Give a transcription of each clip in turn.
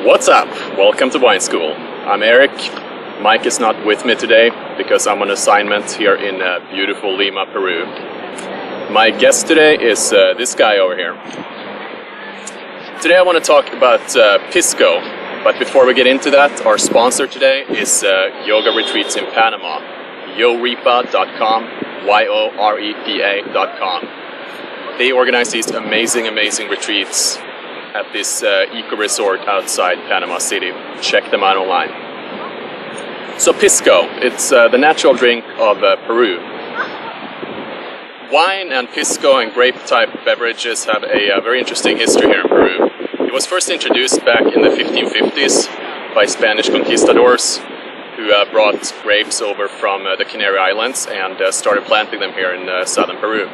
What's up? Welcome to Wine School. I'm Eric. Mike is not with me today because I'm on assignment here in beautiful Lima, Peru. My guest today is this guy over here. Today I want to talk about Pisco, but before we get into that, our sponsor today is Yoga Retreats in Panama, yorepa.com, yorepa.com. They organize these amazing retreats at this eco-resort outside Panama City. Check them out online. So Pisco, it's the natural drink of Peru. Wine and Pisco and grape-type beverages have a very interesting history here in Peru. It was first introduced back in the 1550s by Spanish conquistadors who brought grapes over from the Canary Islands and started planting them here in southern Peru.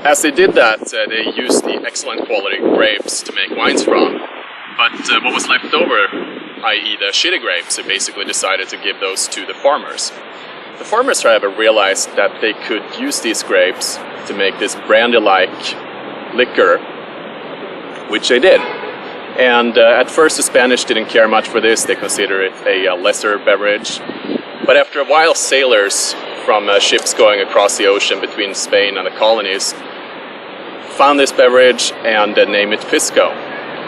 As they did that, they used the excellent quality grapes to make wines from. But what was left over, i.e. the shitty grapes, they basically decided to give those to the farmers. The farmers, however, realized that they could use these grapes to make this brandy-like liquor, which they did. And at first the Spanish didn't care much for this, they considered it a lesser beverage. But after a while, sailors from ships going across the ocean between Spain and the colonies found this beverage and named it Pisco.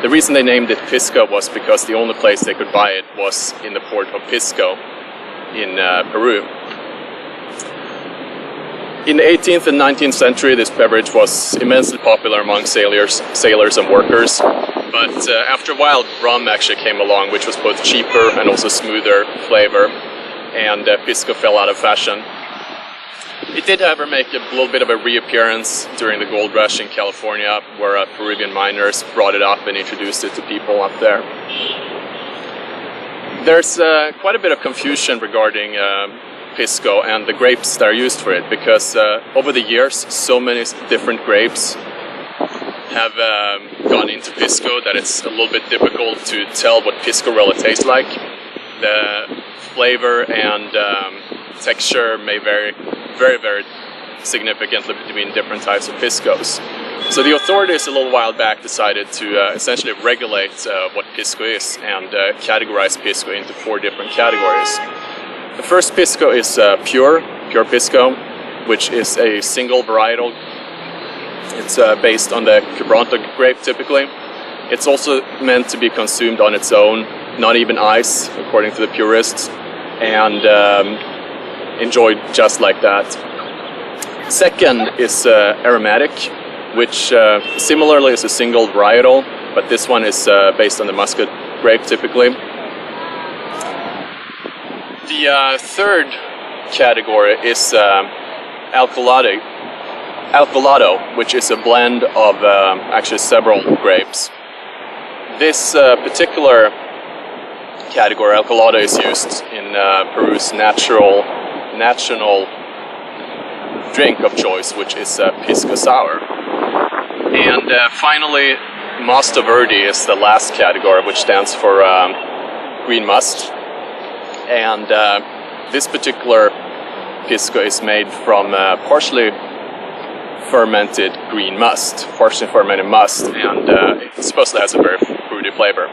The reason they named it Pisco was because the only place they could buy it was in the port of Pisco in Peru. In the 18th and 19th century, this beverage was immensely popular among sailors and workers. But after a while, rum actually came along, which was both cheaper and also smoother flavor, and Pisco fell out of fashion. It did, however, make a little bit of a reappearance during the gold rush in California, where Peruvian miners brought it up and introduced it to people up there. There's quite a bit of confusion regarding Pisco and the grapes that are used for it, because over the years, so many different grapes have gone into Pisco that it's a little bit difficult to tell what Pisco really tastes like. The flavor and texture may vary very significantly between different types of Piscos. So the authorities a little while back decided to essentially regulate what Pisco is and categorize Pisco into 4 different categories. The first Pisco is pure Pisco, which is a single varietal. It's based on the Quebranto grape typically. It's also meant to be consumed on its own, not even ice, according to the purists, and enjoyed just like that. Second is aromatic, which similarly is a single varietal, but this one is based on the Muscat grape typically. The third category is alcoholado, which is a blend of actually several grapes. This particular category, alcoholado, is used in Peru's national drink of choice, which is Pisco Sour. And finally, Mosto Verde is the last category, which stands for green must. And this particular Pisco is made from partially fermented green must, and it supposedly has a very fruity flavor.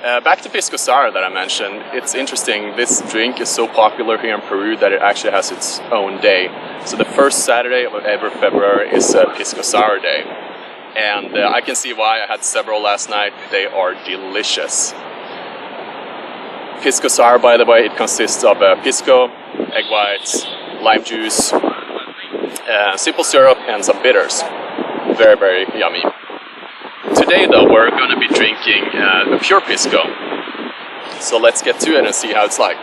Back to Pisco Sour that I mentioned, it's interesting, this drink is so popular here in Peru that it actually has its own day. So the first Saturday of every February is Pisco Sour Day. And I can see why. I had several last night. They are delicious. Pisco Sour, by the way, it consists of pisco, egg whites, lime juice, simple syrup, and some bitters. Very yummy. Today though, we're going to be drinking a pure Pisco. So let's get to it and see how it's like.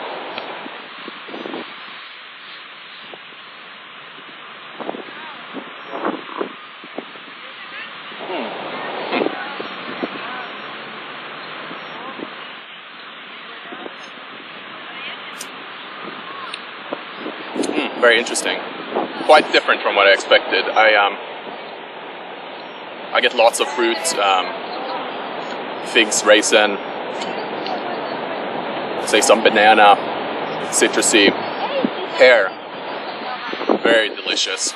Very interesting. Quite different from what I expected. I get lots of fruit, figs, raisin, say some banana, citrusy, pear. Very delicious.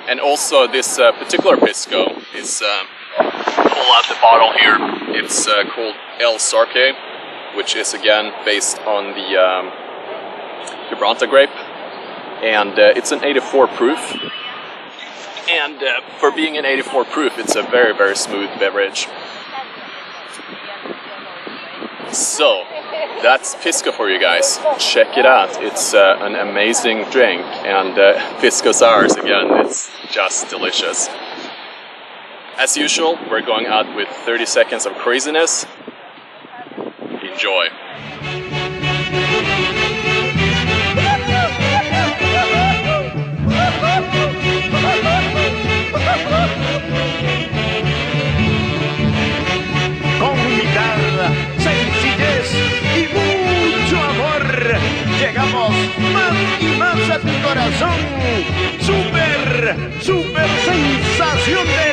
And also this particular Pisco is pull out the bottle here. It's called El Sarque, which is again based on the Quebranta grape, and it's an 84 proof. And for being an 84 proof, it's a very, very smooth beverage. So, that's Pisco for you guys. Check it out. It's an amazing drink, and Pisco sours again, it's just delicious. As usual, we're going out with 30 seconds of craziness. Enjoy. Con humildad, sencillez y mucho amor, llegamos más y más a tu corazón. Super sensación de